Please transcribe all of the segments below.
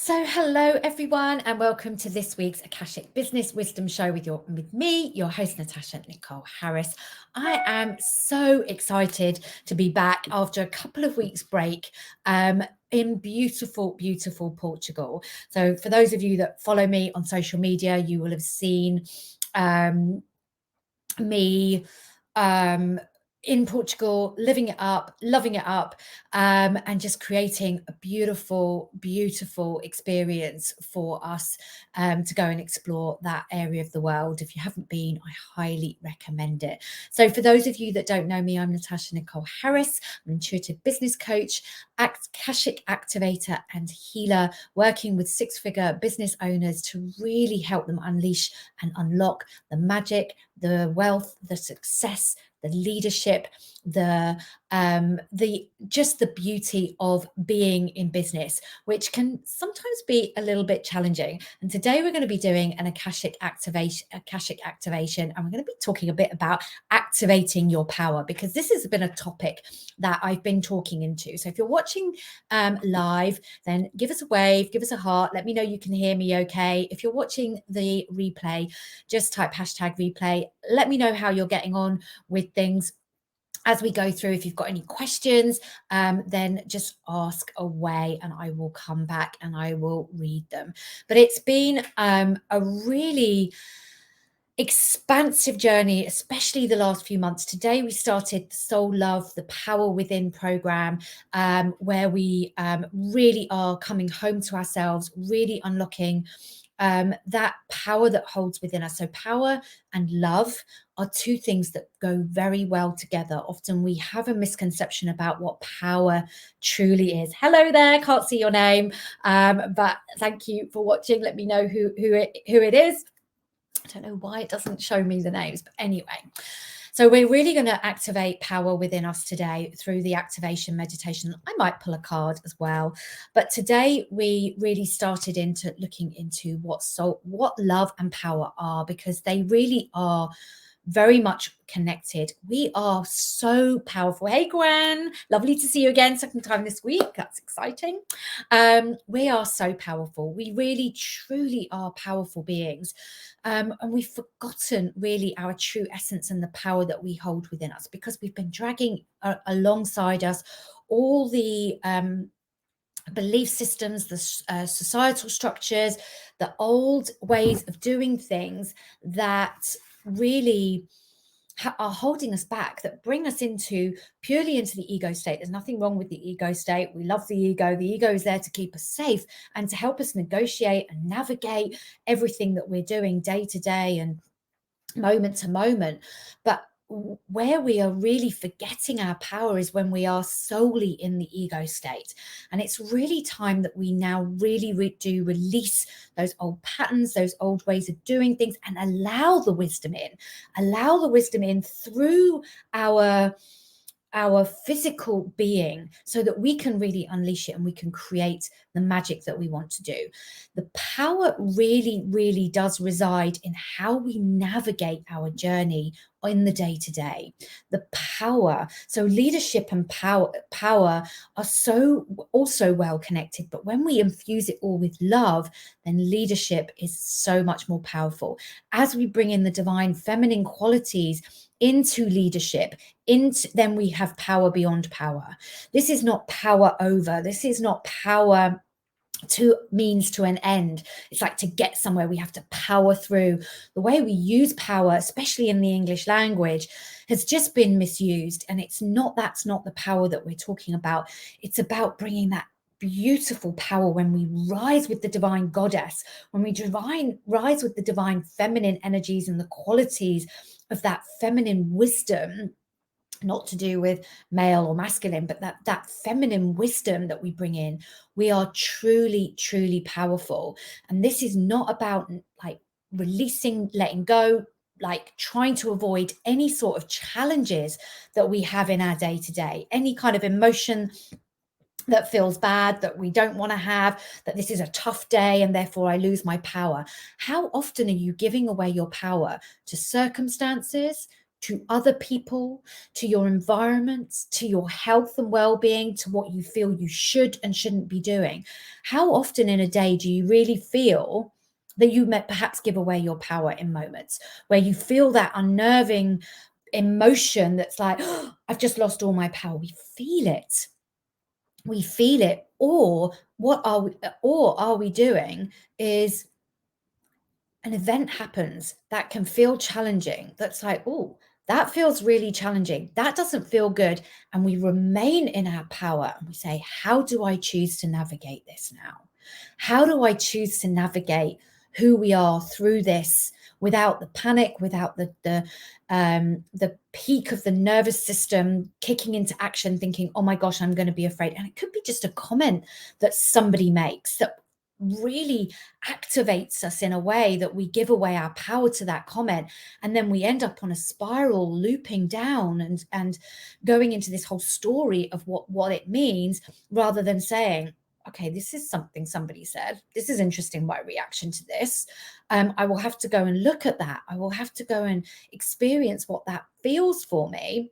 Hello everyone, and welcome to this week's Akashic Business Wisdom Show with me, your host Natasha Nicole Harris. I am so excited to be back after a couple of weeks break in beautiful, beautiful Portugal. So for those of you that follow me on social media, you will have seen me in Portugal, living it up, loving it up, and just creating a beautiful, beautiful experience for us to go and explore that area of the world. If you haven't been, I highly recommend it. So for those of you that don't know me, I'm Natasha Nicole Harris. I'm an intuitive business coach, Akashic activator and healer, working with six-figure business owners to really help them unleash and unlock the magic, the wealth, the success, the leadership, the just the beauty of being in business, which can sometimes be a little bit challenging. And today we're going to be doing an Akashic activation, and we're going to be talking a bit about activating your power, because this has been a topic that I've been talking into. So if you're watching live, then give us a wave, give us a heart, let me know you can hear me okay. If you're watching the replay, just type hashtag replay. Let me know how you're getting on with things as we go through. If you've got any questions, then just ask away and I will come back and I will read them. But it's been a really expansive journey, especially the last few months. Today we started the Soul Love, the Power Within program, where we really are coming home to ourselves, really unlocking that power that holds within us. So power and love are two things that go very well together. Often we have a misconception about what power truly is. Hello there, can't see your name, but thank you for watching. Let me know who it is. I don't know why it doesn't show me the names, but anyway. So we're really going to activate power within us today through the activation meditation. I might pull a card as well. But today we really started into looking into what love and power are, because they really are very much connected. We are so powerful. Hey, Gwen, lovely to see you again. Second time this week. That's exciting. We are so powerful. We really, truly are powerful beings. And we've forgotten really our true essence and the power that we hold within us, because we've been dragging alongside us all the belief systems, the societal structures, the old ways of doing things that really are holding us back, that bring us purely into the ego state. There's nothing wrong with the ego state. We love the ego. The ego is there to keep us safe and to help us negotiate and navigate everything that we're doing day to day and moment to moment. But where we are really forgetting our power is when we are solely in the ego state. And it's really time that we now really do release those old patterns, those old ways of doing things, and allow the wisdom in through our physical being, so that we can really unleash it and we can create the magic that we want to do. The power really does reside in how we navigate our journey in the day-to-day. The power, so leadership and power are so also well connected, but when we infuse it all with love, then leadership is so much more powerful. As we bring in the divine feminine qualities into leadership, then we have power beyond power. This is not power over. This is not power to means to an end. It's like to get somewhere, we have to power through. The way we use power, especially in the English language, has just been misused. And that's not the power that we're talking about. It's about bringing that beautiful power when we rise with the divine goddess, when we rise with the divine feminine energies and the qualities of that feminine wisdom, not to do with male or masculine, but that feminine wisdom that we bring in. We are truly powerful. And this is not about like releasing, letting go, like trying to avoid any sort of challenges that we have in our day-to-day, any kind of emotion that feels bad, that we don't want to have, that this is a tough day and therefore I lose my power. How often are you giving away your power to circumstances, to other people, to your environment, to your health and well-being, to what you feel you should and shouldn't be doing. How often in a day do you really feel that you might perhaps give away your power in moments where you feel that unnerving emotion that's like, oh, I've just lost all my power? We feel it. We feel it. Or are we doing is an event happens that can feel challenging. That's like, oh, that feels really challenging. That doesn't feel good. And we remain in our power and we say, how do I choose to navigate this now? How do I choose to navigate who we are through this without the panic, without the peak of the nervous system kicking into action, thinking, oh my gosh, I'm going to be afraid. And it could be just a comment that somebody makes that really activates us in a way that we give away our power to that comment, and then we end up on a spiral looping down and going into this whole story of what it means, rather than saying, okay, this is something somebody said, this is interesting, my reaction to this. I will have to go and look at that. I will have to go and experience what that feels for me.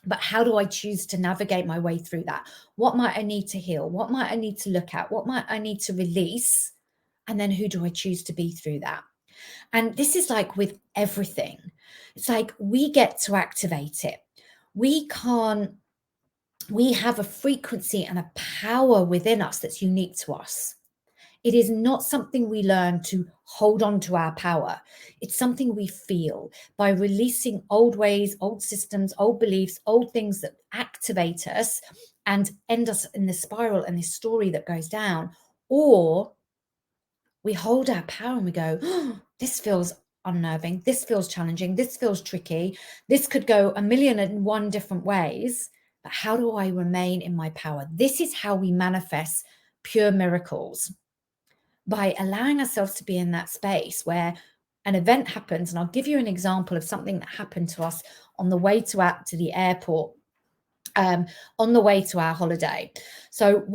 But how do I choose to navigate my way through that? What might I need to heal? What might I need to look at? What might I need to release? And then who do I choose to be through that? And this is like with everything. It's like we get to activate it. We have a frequency and a power within us that's unique to us. It is not something we learn to hold on to our power. It's something we feel by releasing old ways, old systems, old beliefs, old things that activate us and end us in this spiral and this story that goes down. Or we hold our power and we go, oh, this feels unnerving. This feels challenging. This feels tricky. This could go 1,000,001 different ways. But how do I remain in my power? This is how we manifest pure miracles, by allowing ourselves to be in that space where an event happens. And I'll give you an example of something that happened to us on the way to the airport, on the way to our holiday. So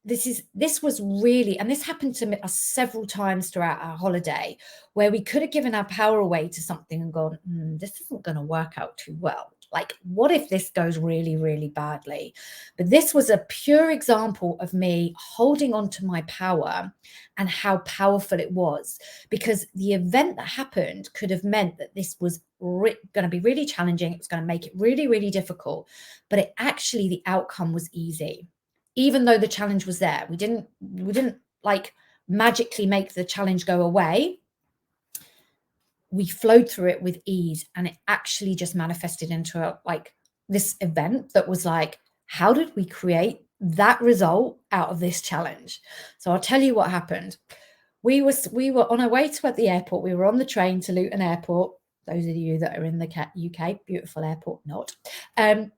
this was really, and this happened to us several times throughout our holiday, where we could have given our power away to something and gone, this isn't going to work out too well. Like, what if this goes really, really badly? But this was a pure example of me holding on to my power and how powerful it was, because the event that happened could have meant that this was going to be really challenging. It was going to make it really, really difficult. But the outcome was easy. Even though the challenge was there, we didn't like magically make the challenge go away. We flowed through it with ease, and it actually just manifested into this event that was like, how did we create that result out of this challenge? So I'll tell you what happened. We were on our way to at the airport. We were on the train to Luton Airport. Those of you that are in the UK, beautiful airport, not. And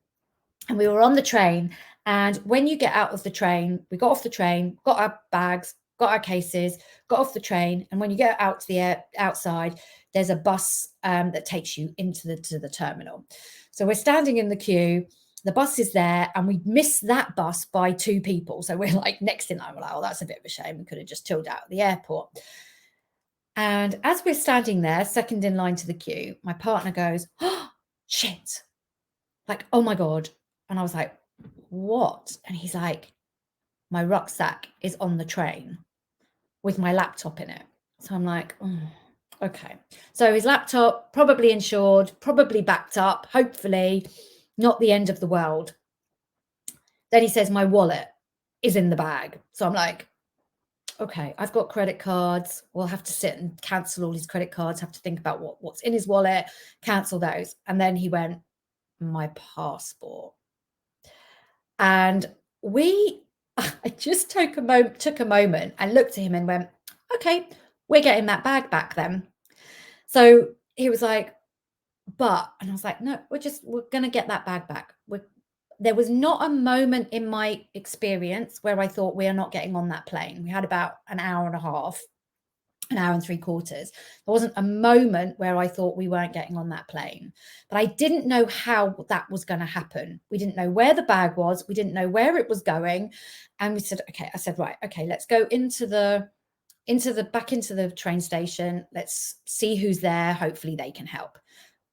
we were on the train. And when you get out of the train, we got off the train, got our bags, got our cases, got off the train. And when you get out to the outside, there's a bus that takes you into the terminal. So we're standing in the queue. The bus is there, and we missed that bus by 2 people. So we're like next in line. We're like, oh, that's a bit of a shame. We could have just chilled out at the airport. And as we're standing there, second in line to the queue, my partner goes, oh, shit. Like, oh my God. And I was like, what? And he's like, my rucksack is on the train with my laptop in it. So I'm like, oh, okay. So his laptop, probably insured, probably backed up, hopefully not the end of the world. Then he says, my wallet is in the bag. So I'm like, okay, I've got credit cards. We'll have to sit and cancel all his credit cards, have to think about what's in his wallet, cancel those. And then he went, my passport. And I just took a moment and looked at him and went, okay, we're getting that bag back then. So he was like, and I was like, no, we're going to get that bag back. There was not a moment in my experience where I thought we are not getting on that plane. We had about an hour and a half, an hour and 3/4. There wasn't a moment where I thought we weren't getting on that plane, but I didn't know how that was going to happen. We didn't know where the bag was. We didn't know where it was going. And we said, okay, I said, right, okay, let's go into the train station. Let's see who's there. Hopefully they can help.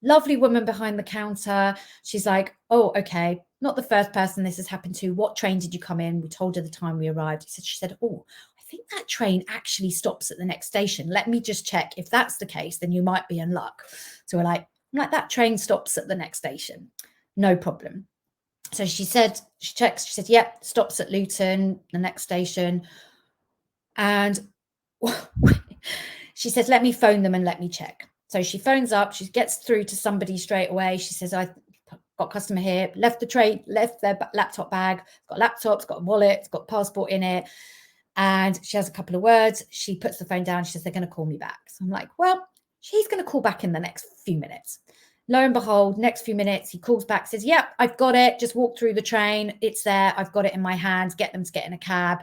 Lovely woman behind the counter. She's like, oh, okay, not the first person this has happened to. What train did you come in? We told her the time we arrived. She said, oh, I think that train actually stops at the next station. Let me just check. If that's the case, then you might be in luck. So I'm like, that train stops at the next station. No problem. So she said, she checks, she said, yep, stops at Luton, the next station. And she says, let me phone them and let me check. So she phones up, she gets through to somebody straight away. She says, I've got a customer here, left the train, left their laptop bag, got a laptop, it's got a wallet, it's got a passport in it. And she has a couple of words. She puts the phone down. She says, they're going to call me back. So I'm like, well, she's going to call back in the next few minutes. Lo and behold, next few minutes, he calls back, says, yep, I've got it. Just walk through the train. It's there. I've got it in my hands. Get them to get in a cab.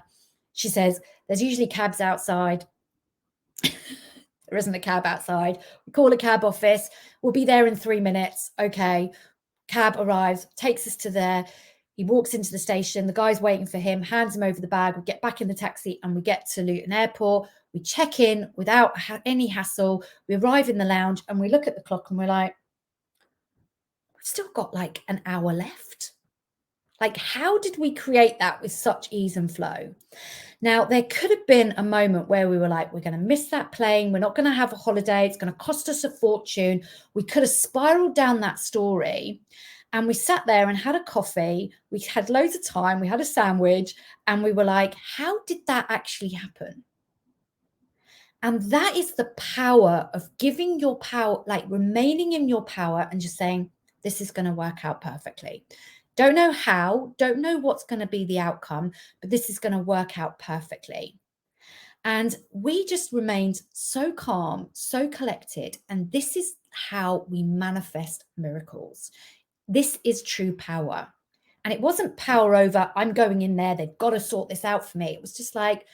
She says, there's usually cabs outside. There isn't a cab outside. We call a cab office. We'll be there in 3 minutes. Okay. Cab arrives, takes us to there. He walks into the station. The guy's waiting for him, hands him over the bag. We get back in the taxi and we get to Luton Airport. We check in without any hassle. We arrive in the lounge and we look at the clock and we're like, we've still got like an hour left. Like, how did we create that with such ease and flow? Now, there could have been a moment where we were like, we're going to miss that plane. We're not going to have a holiday. It's going to cost us a fortune. We could have spiraled down that story. And we sat there and had a coffee. We had loads of time. We had a sandwich. And we were like, how did that actually happen? And that is the power of giving your power, like remaining in your power and just saying, this is going to work out perfectly. Don't know how, don't know what's going to be the outcome, but this is going to work out perfectly. And we just remained so calm, so collected. And this is how we manifest miracles. This is true power. And it wasn't power over, I'm going in there, they've got to sort this out for me. It was just like,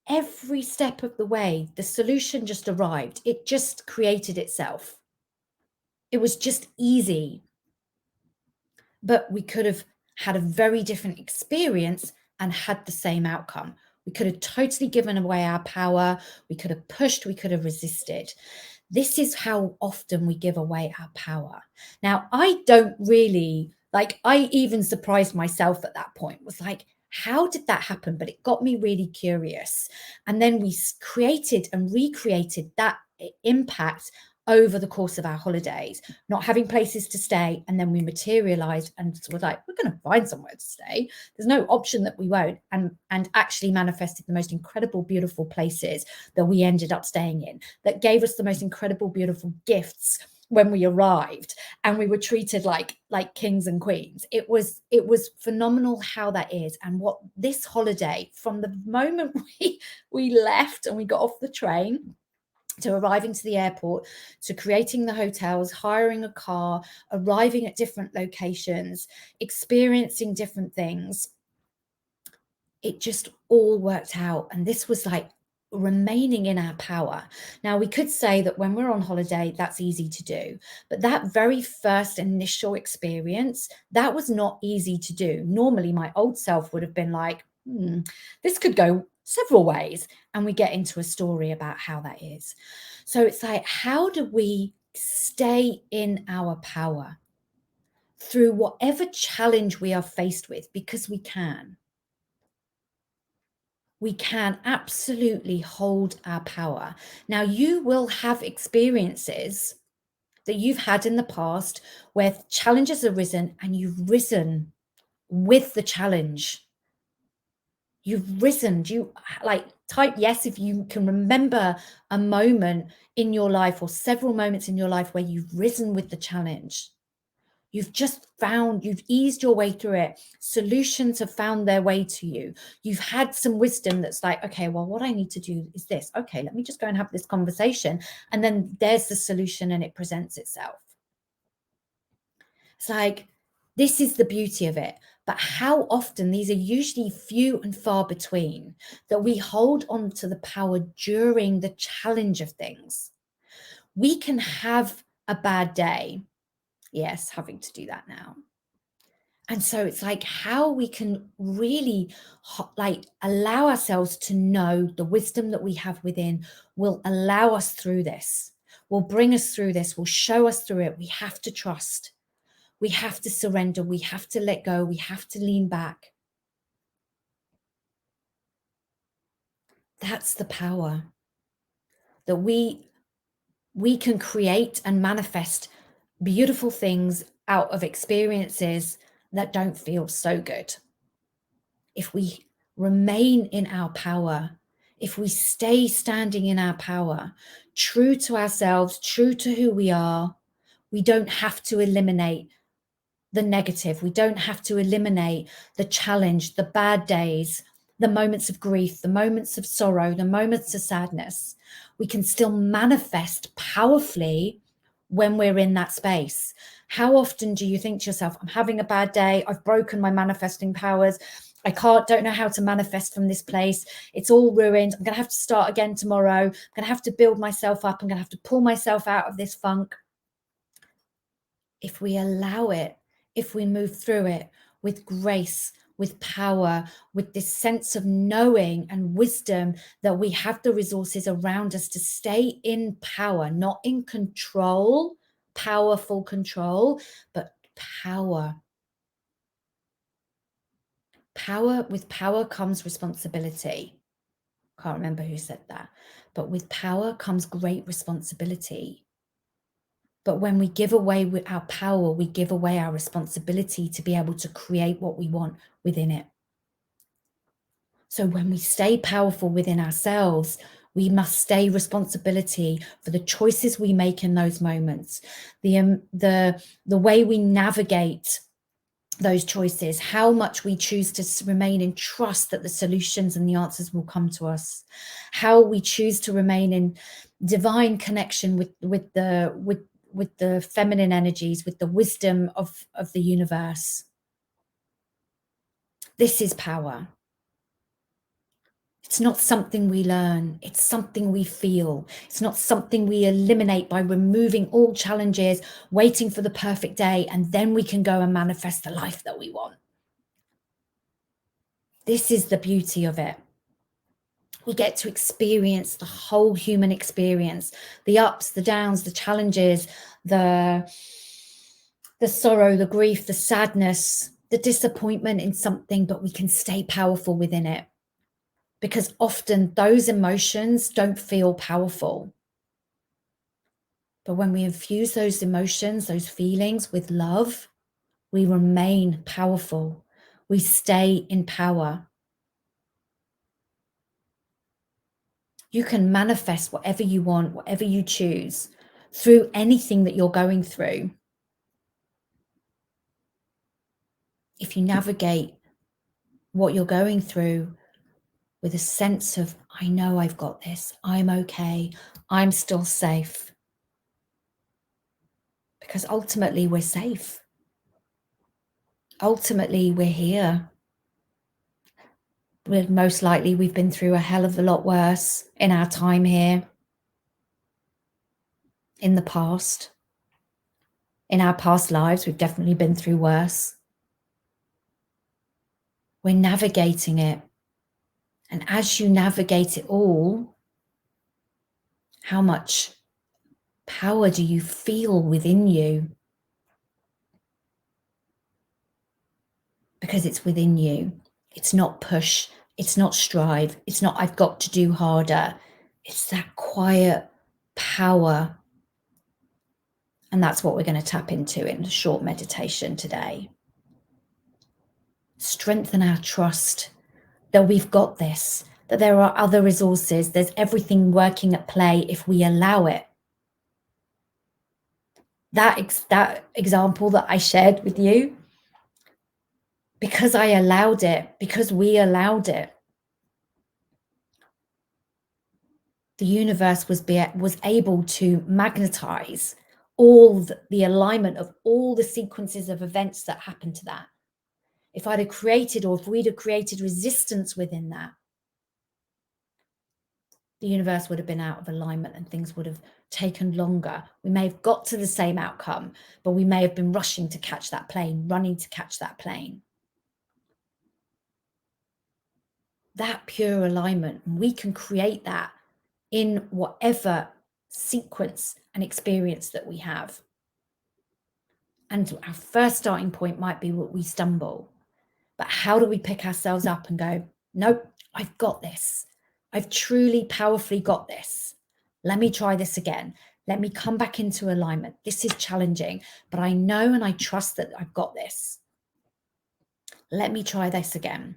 every step of the way, the solution just arrived. It just created itself. It was just easy. But we could have had a very different experience and had the same outcome. We could have totally given away our power. We could have pushed, we could have resisted. This is how often we give away our power. Now, I don't really, like, I even surprised myself at that point, was like, how did that happen? But it got me really curious. And then we created and recreated that impact over the course of our holidays, not having places to stay. And then we materialized and was like, we're going to find somewhere to stay. There's no option that we won't. And actually manifested the most incredible, beautiful places that we ended up staying in, that gave us the most incredible, beautiful gifts when we arrived, and we were treated like kings and queens. It was phenomenal how that is. And what this holiday, from the moment we left and we got off the train, to arriving to the airport, to creating the hotels, hiring a car, arriving at different locations, experiencing different things, it just all worked out. And this was like remaining in our power. Now, we could say that when we're on holiday, that's easy to do. But that very first initial experience, that was not easy to do. Normally, my old self would have been like, this could go several ways. And we get into a story about how that is. So it's like, how do we stay in our power through whatever challenge we are faced with? Because we can. We can absolutely hold our power. Now, you will have experiences that you've had in the past where challenges have risen and you've risen with the challenge. You've risen. You like type yes if you can remember a moment in your life or several moments in your life where you've risen with the challenge. You've just found, you've eased your way through it. Solutions have found their way to you. You've had some wisdom that's like, okay, well, what I need to do is this. Okay, let me just go and have this conversation. And then there's the solution and it presents itself. It's like, this is the beauty of it. But how often, these are usually few and far between, that we hold on to the power during the challenge of things. We can have a bad day. Yes, having to do that now. And so it's like how we can really like allow ourselves to know the wisdom that we have within will allow us through this. will bring us through this, will show us through it. We have to trust. We have to surrender. We have to let go. We have to lean back. That's the power that we can create and manifest beautiful things out of experiences that don't feel so good. If we remain in our power, if we stay standing in our power, true to ourselves, true to who we are, we don't have to eliminate the negative. We don't have to eliminate the challenge, the bad days, the moments of grief, the moments of sorrow, the moments of sadness. We can still manifest powerfully when we're in that space. How often do you think to yourself, I'm having a bad day, I've broken my manifesting powers, don't know how to manifest from this place, it's all ruined, I'm going to have to start again tomorrow, I'm going to have to build myself up, I'm going to have to pull myself out of this funk. If we allow it, if we move through it with grace, with power, with this sense of knowing and wisdom that we have the resources around us to stay in power, not in control, powerful control, but power. With power comes responsibility. Can't remember who said that, but with power comes great responsibility. But when we give away our power, we give away our responsibility to be able to create what we want within it. So when we stay powerful within ourselves, we must stay responsibility for the choices we make in those moments, the way we navigate those choices, how much we choose to remain in trust that the solutions and the answers will come to us, how we choose to remain in divine connection with the feminine energies, with the wisdom of the universe. This is power. It's not something we learn. It's something we feel. It's not something we eliminate by removing all challenges, waiting for the perfect day, and then we can go and manifest the life that we want. This is the beauty of it. We get to experience the whole human experience, the ups, the downs, the challenges, the sorrow, the grief, the sadness, the disappointment in something, but we can stay powerful within it. Because often those emotions don't feel powerful. But when we infuse those emotions, those feelings with love, we remain powerful. We stay in power. You can manifest whatever you want, whatever you choose, through anything that you're going through. If you navigate what you're going through with a sense of, I know I've got this, I'm okay, I'm still safe. Because ultimately we're safe. Ultimately we're here. Most likely we've been through a hell of a lot worse in our time here, in the past. In our past lives, we've definitely been through worse. We're navigating it. And as you navigate it all, how much power do you feel within you? Because it's within you. It's not push. It's not strive. It's not, I've got to do harder. It's that quiet power. And that's what we're going to tap into in a short meditation today. Strengthen our trust that we've got this, that there are other resources, there's everything working at play if we allow it. That example that I shared with you, because I allowed it, because we allowed it, the universe was able to magnetize all the alignment of all the sequences of events that happened to that. If I'd have created, or if we'd have created resistance within that, the universe would have been out of alignment and things would have taken longer. We may have got to the same outcome, but we may have been rushing to catch that plane, running to catch that plane. That pure alignment, we can create that in whatever sequence and experience that we have. And our first starting point might be what we stumble. But how do we pick ourselves up and go, nope, I've got this. I've truly, powerfully got this. Let me try this again. Let me come back into alignment. This is challenging, but I know and I trust that I've got this. Let me try this again.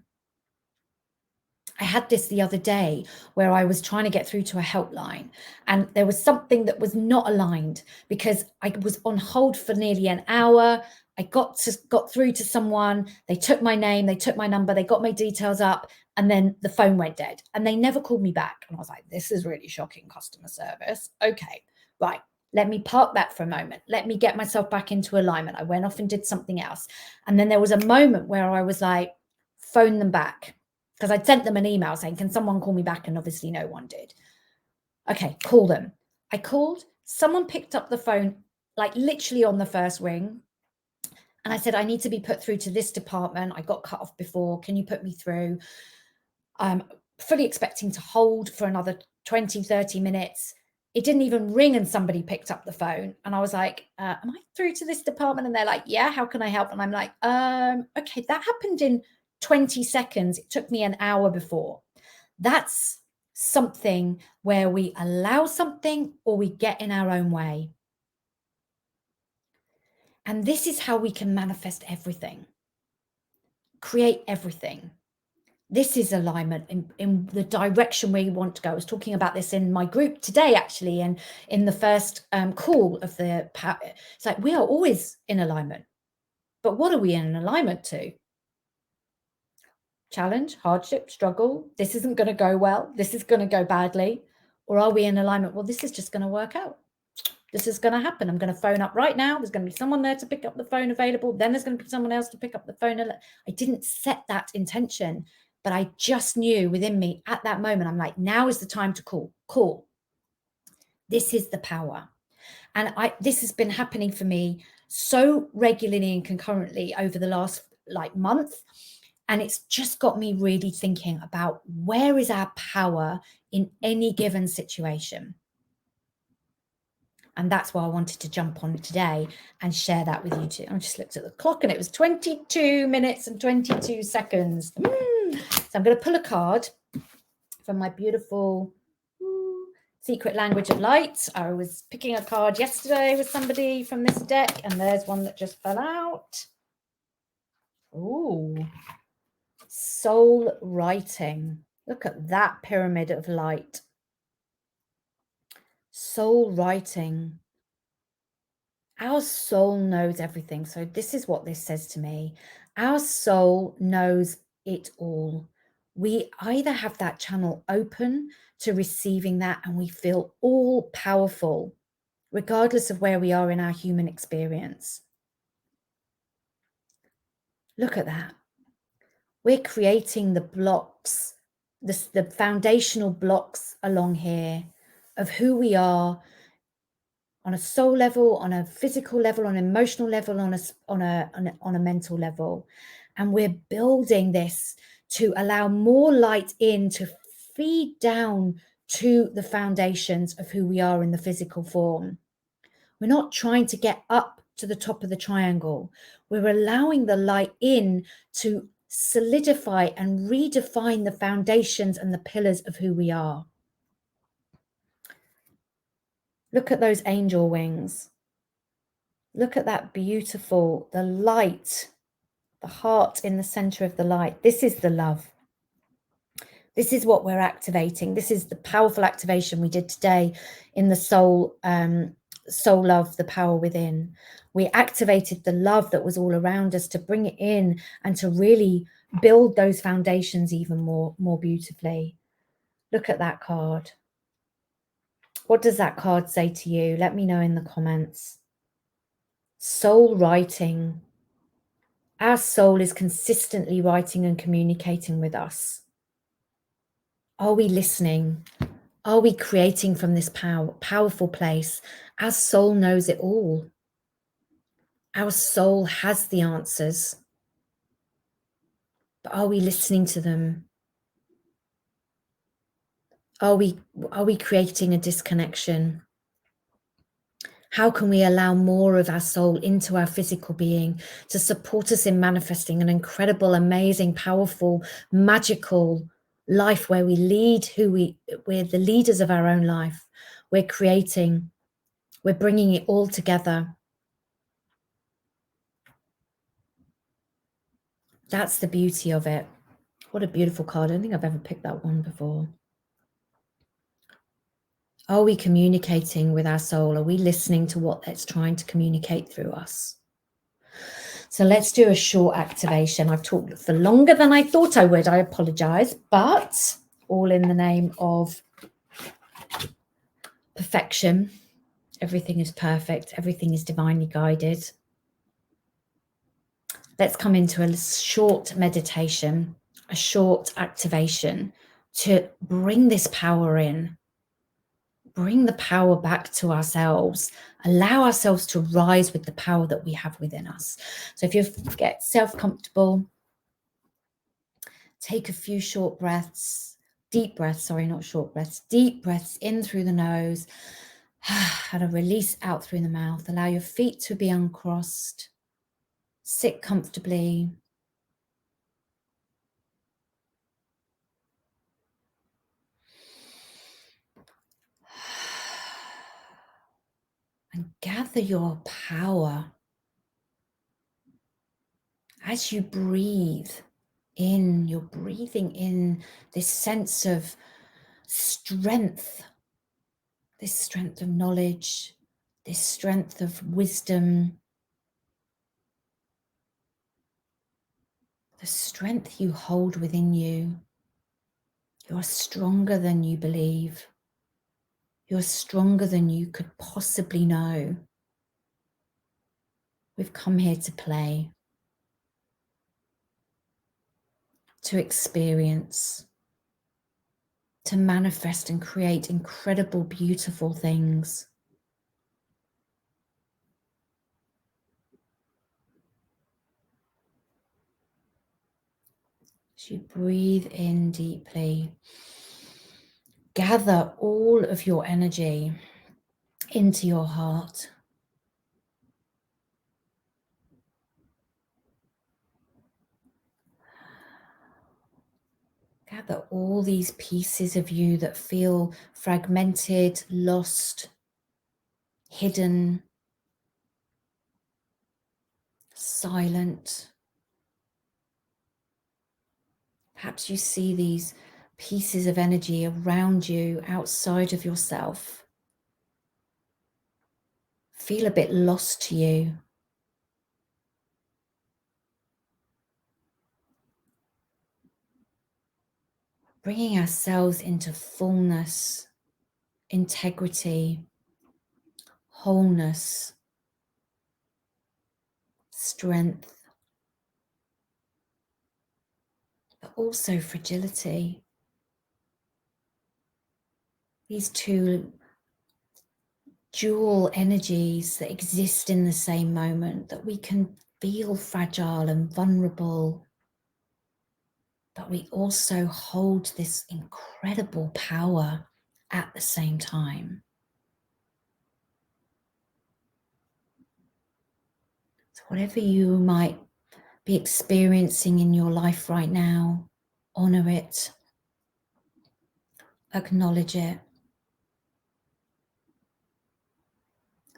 I had this the other day where I was trying to get through to a helpline and there was something that was not aligned because I was on hold for nearly an hour. I got through to someone. They took my name, they took my number, they got my details up, and then the phone went dead and they never called me back. And I was like, this is really shocking customer service. Okay, right. Let me park that for a moment. Let me get myself back into alignment. I went off and did something else. And then there was a moment where I was like, phone them back. Because I'd sent them an email saying, can someone call me back? And obviously no one did. Okay, call them. I called, someone picked up the phone, like literally on the first ring. And I said, I need to be put through to this department. I got cut off before. Can you put me through? I'm fully expecting to hold for another 20, 30 minutes. It didn't even ring and somebody picked up the phone. And I was like, am I through to this department? And they're like, yeah, how can I help? And I'm like, okay, that happened in 20 seconds. It took me an hour before. That's something where we allow something or we get in our own way. And this is how we can manifest everything, create everything. This is alignment in the direction where you want to go. I was talking about this in my group today, actually, and in the first call of the power. It's like we are always in alignment. But what are we in alignment to? Challenge, hardship, struggle. This isn't going to go well. This is going to go badly. Or are we in alignment? Well, this is just going to work out. This is going to happen. I'm going to phone up right now. There's going to be someone there to pick up the phone available. Then there's going to be someone else to pick up the phone. I didn't set that intention, but I just knew within me at that moment, I'm like, now is the time to call. This is the power. And this has been happening for me so regularly and concurrently over the last month. And it's just got me really thinking about where is our power in any given situation. And that's why I wanted to jump on today and share that with you too. I just looked at the clock and it was 22 minutes and 22 seconds. So I'm going to pull a card from my beautiful Secret Language of Light. I was picking a card yesterday with somebody from this deck, and there's one that just fell out. Ooh, soul writing. Look at that pyramid of light. Soul writing. Our soul knows everything. So this is what this says to me. Our soul knows it all. We either have that channel open to receiving that and we feel all powerful, regardless of where we are in our human experience. Look at that. We're creating the blocks, the foundational blocks along here of who we are, on a soul level, on a physical level, on an emotional level, on a mental level. And we're building this to allow more light in to feed down to the foundations of who we are in the physical form. We're not trying to get up to the top of the triangle. We're allowing the light in to solidify and redefine the foundations and the pillars of who we are. Look at those angel wings. Look at that beautiful, the light, the heart in the center of the light. This is the love. This is what we're activating. This is the powerful activation we did today in the soul love, the power within. We activated the love that was all around us to bring it in and to really build those foundations even more beautifully. Look at that card. What does that card say to you? Let me know in the comments. Soul writing. Our soul is consistently writing and communicating with us. Are we listening? Are we creating from this powerful place? Our soul knows it all. Our soul has the answers. But are we listening to them? Are we creating a disconnection? How can we allow more of our soul into our physical being to support us in manifesting an incredible, amazing, powerful, magical life where we lead we're the leaders of our own life. We're creating, we're bringing it all together. That's the beauty of it. What a beautiful card. I don't think I've ever picked that one before. Are we communicating with our soul? Are we listening to what it's trying to communicate through us? So let's do a short activation. I've talked for longer than I thought I would. I apologize, but all in the name of perfection. Everything is perfect. Everything is divinely guided. Let's come into a short meditation, a short activation to bring this power in. Bring the power back to ourselves. Allow ourselves to rise with the power that we have within us. So if you get self-comfortable, take a few short breaths, deep breaths, sorry, not short breaths, deep breaths in through the nose and a release out through the mouth. Allow your feet to be uncrossed. Sit comfortably. And gather your power as you breathe in. You're breathing in this sense of strength, this strength of knowledge, this strength of wisdom, the strength you hold within you. You're stronger than you believe. You're stronger than you could possibly know. We've come here to play, to experience, to manifest and create incredible, beautiful things. As you breathe in deeply, gather all of your energy into your heart. Gather all these pieces of you that feel fragmented, lost, hidden, silent. Perhaps you see these pieces of energy around you, outside of yourself. Feel a bit lost to you. Bringing ourselves into fullness, integrity, wholeness, strength, but also fragility. These two dual energies that exist in the same moment, that we can feel fragile and vulnerable, but we also hold this incredible power at the same time. So whatever you might be experiencing in your life right now, honor it, acknowledge it.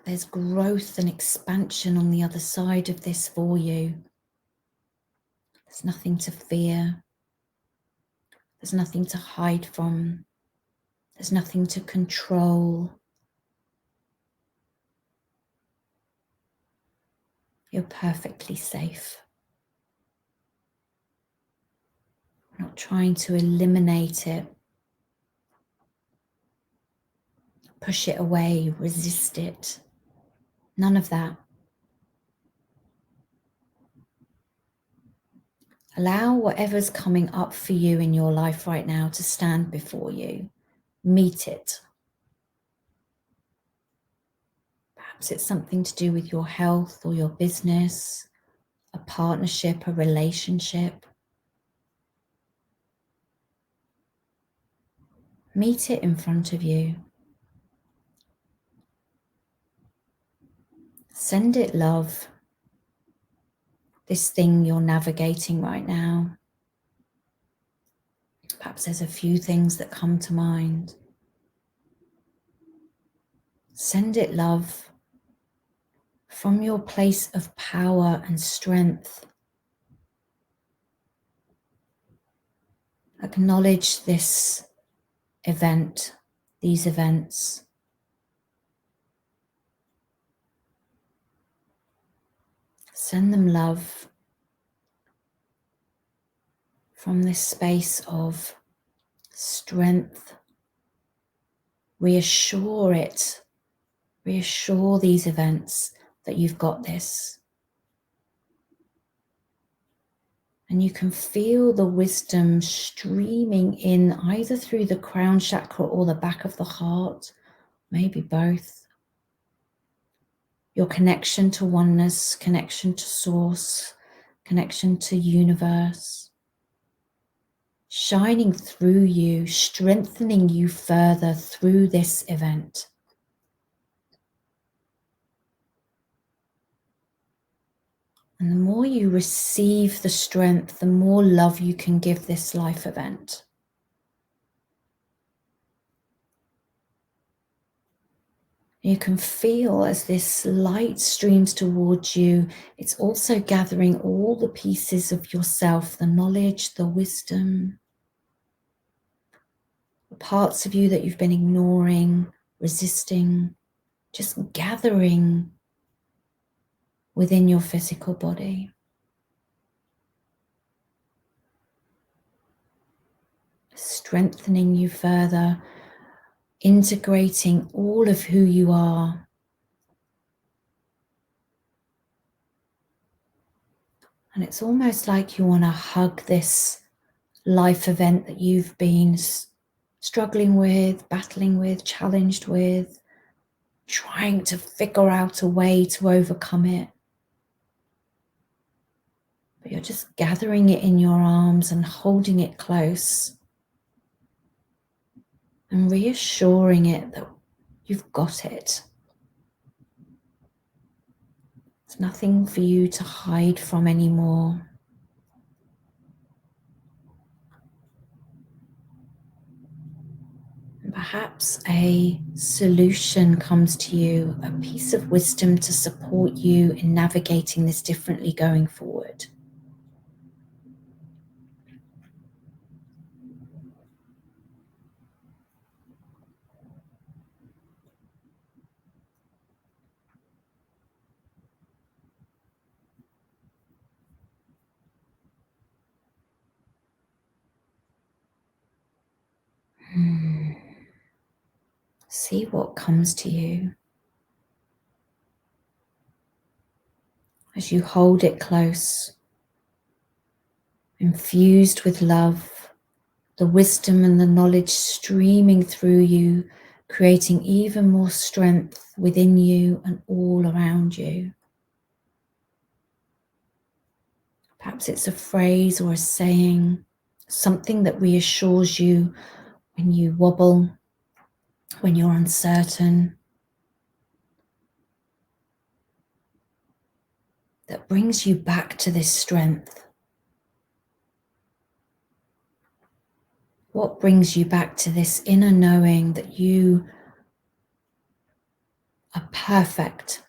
There's growth and expansion on the other side of this for you. There's nothing to fear. There's nothing to hide from. There's nothing to control. You're perfectly safe. I'm not trying to eliminate it, push it away, resist it. None of that. Allow whatever's coming up for you in your life right now to stand before you. Meet it. Perhaps it's something to do with your health or your business, a partnership, a relationship. Meet it in front of you. Send it love. This thing you're navigating right now. Perhaps there's a few things that come to mind. Send it love from your place of power and strength. Acknowledge this event, these events. Send them love from this space of strength. Reassure it. Reassure these events that you've got this. And you can feel the wisdom streaming in either through the crown chakra or the back of the heart, maybe both. Your connection to oneness, connection to source, connection to universe, shining through you, strengthening you further through this event. And the more you receive the strength, the more love you can give this life event. You can feel as this light streams towards you, it's also gathering all the pieces of yourself, the knowledge, the wisdom, the parts of you that you've been ignoring, resisting, just gathering within your physical body. Strengthening you further, integrating all of who you are. And it's almost like you want to hug this life event that you've been struggling with, battling with, challenged with, trying to figure out a way to overcome it. But you're just gathering it in your arms and holding it close and reassuring it that you've got it. There's nothing for you to hide from anymore. And perhaps a solution comes to you, a piece of wisdom to support you in navigating this differently going forward. See what comes to you as you hold it close, infused with love, the wisdom and the knowledge streaming through you, creating even more strength within you and all around you. Perhaps it's a phrase or a saying, something that reassures you when you wobble, when you're uncertain, that brings you back to this strength. What brings you back to this inner knowing that you are perfect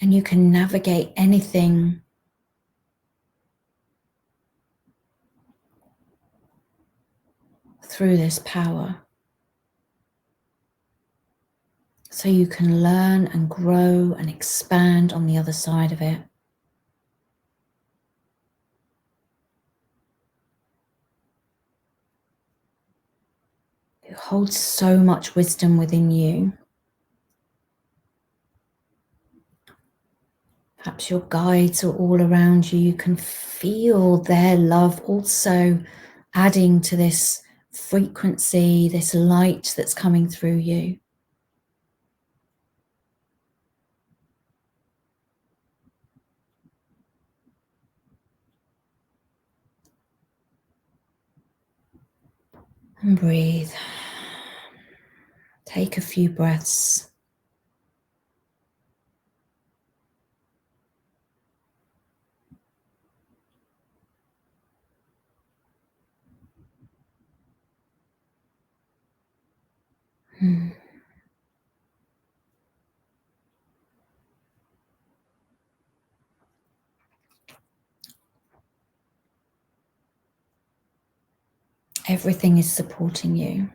and you can navigate anything through this power? So you can learn and grow and expand on the other side of it. It holds so much wisdom within you. Perhaps your guides are all around you. You can feel their love also adding to this frequency, this light that's coming through you. And breathe. Take a few breaths. Everything is supporting you.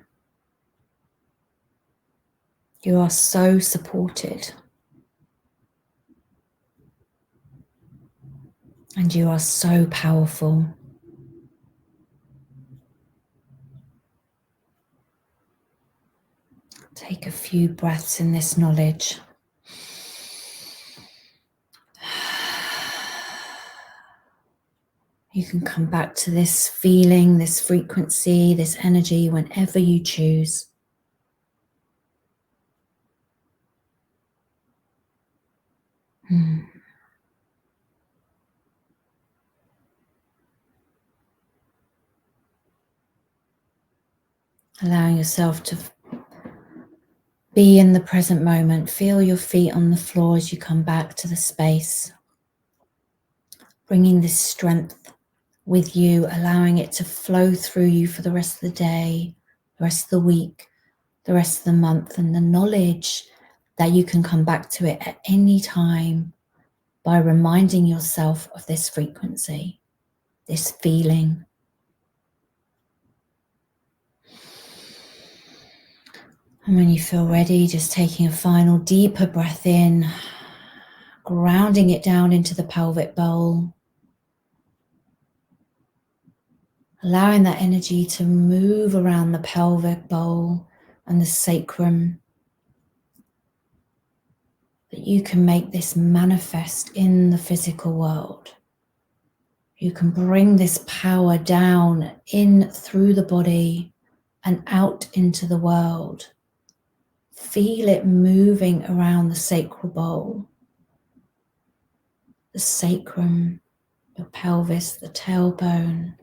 You are so supported. And you are so powerful. Take a few breaths in this knowledge. You can come back to this feeling, this frequency, this energy whenever you choose. Allowing yourself to be in the present moment. Feel your feet on the floor as you come back to the space. Bringing this strength with you, allowing it to flow through you for the rest of the day, the rest of the week, the rest of the month, and the knowledge that you can come back to it at any time by reminding yourself of this frequency, this feeling. And when you feel ready, just taking a final deeper breath in, grounding it down into the pelvic bowl, allowing that energy to move around the pelvic bowl and the sacrum, that you can make this manifest in the physical world. You can bring this power down in through the body and out into the world. Feel it moving around the sacral bowl, the sacrum, your pelvis, the tailbone.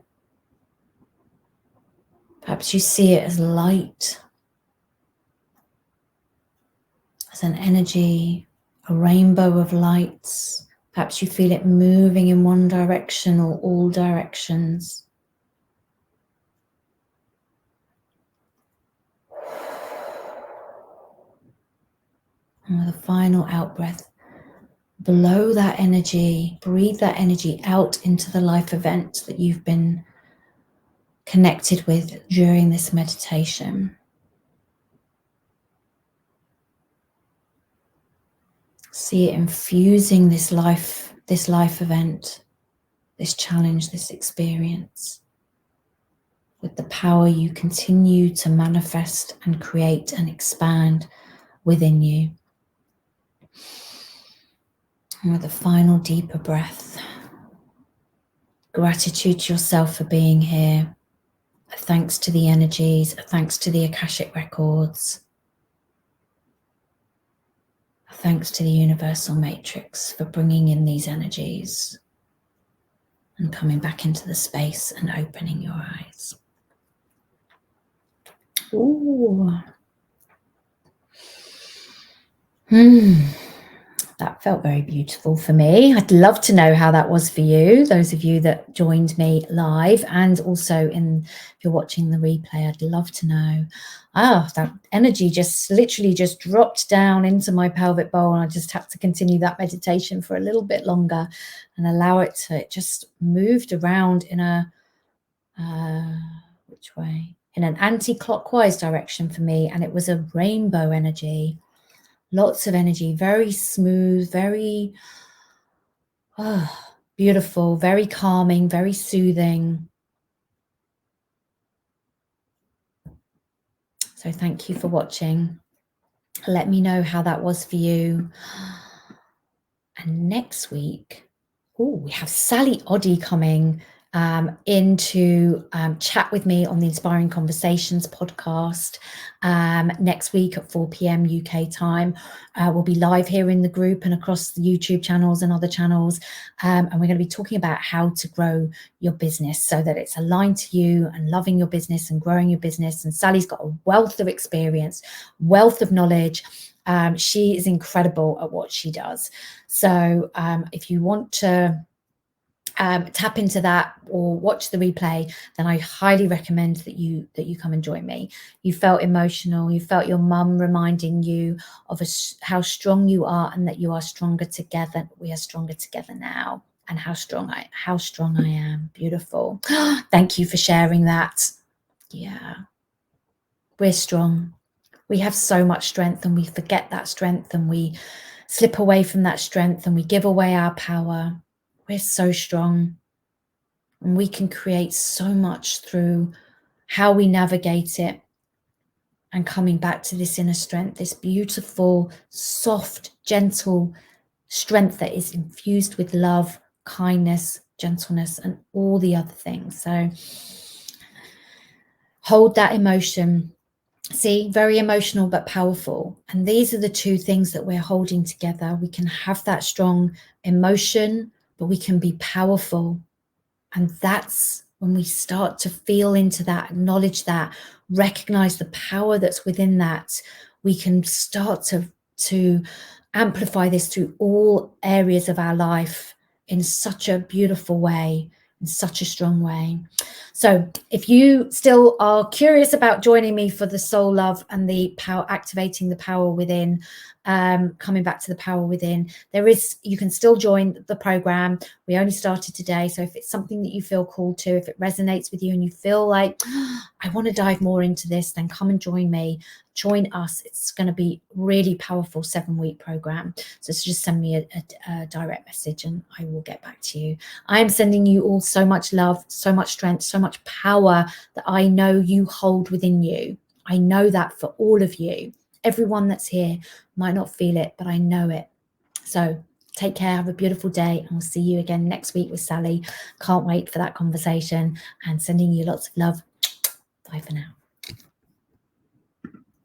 Perhaps you see it as light, as an energy, a rainbow of lights. Perhaps you feel it moving in one direction or all directions. And with a final out breath, blow that energy, breathe that energy out into the life event that you've been connected with during this meditation. See it infusing this life event, this challenge, this experience, with the power you continue to manifest and create and expand within you. And with a final deeper breath, gratitude to yourself for being here. A thanks to the energies, a thanks to the Akashic records. A thanks to the universal matrix for bringing in these energies and coming back into the space and opening your eyes. Ooh. That felt very beautiful for me. I'd love to know how that was for you, those of you that joined me live, and also if you're watching the replay, I'd love to know. That energy just literally just dropped down into my pelvic bowl, and I just had to continue that meditation for a little bit longer and allow it to, it just moved around in a, which way? In an anti-clockwise direction for me, and it was a rainbow energy. Lots of energy, very smooth, very beautiful, very calming, very soothing. So thank you for watching. Let me know how that was for you. And next week, we have Sally Oddie coming in to chat with me on the Inspiring Conversations podcast next week at 4 p.m. UK time. We'll be live here in the group and across the YouTube channels and other channels. And we're going to be talking about how to grow your business so that it's aligned to you and loving your business and growing your business. And Sally's got a wealth of experience, wealth of knowledge. She is incredible at what she does. So if you want to tap into that or watch the replay, then I highly recommend that you come and join me. You felt emotional, you felt your mum reminding you of how strong you are, and that you are stronger together. We are stronger together now, and how strong I am. Beautiful. Thank you for sharing that. Yeah, we're strong. We have so much strength, and we forget that strength, and we slip away from that strength, and we give away our power. We're so strong. And we can create so much through how we navigate it, and coming back to this inner strength, this beautiful, soft, gentle strength that is infused with love, kindness, gentleness, and all the other things. So hold that emotion. See, very emotional but powerful. And these are the two things that we're holding together. We can have that strong emotion, but we can be powerful. And that's when we start to feel into that, acknowledge that, recognize the power that's within that. We can start to amplify this through all areas of our life in such a beautiful way, in such a strong way. So if you still are curious about joining me for the soul love and the power, activating the power within, coming back to the power within, you can still join the program. We only started today. So if it's something that you feel called to, if it resonates with you and you feel like, I want to dive more into this, then come and join me. Join us. It's going to be really powerful 7-week program. So just send me a direct message and I will get back to you. I am sending you all so much love, so much strength, so much power that I know you hold within you. I know that for all of you. Everyone that's here might not feel it, but I know it. So take care. Have a beautiful day. And we'll see you again next week with Sally. Can't wait for that conversation, and sending you lots of love. Bye for now.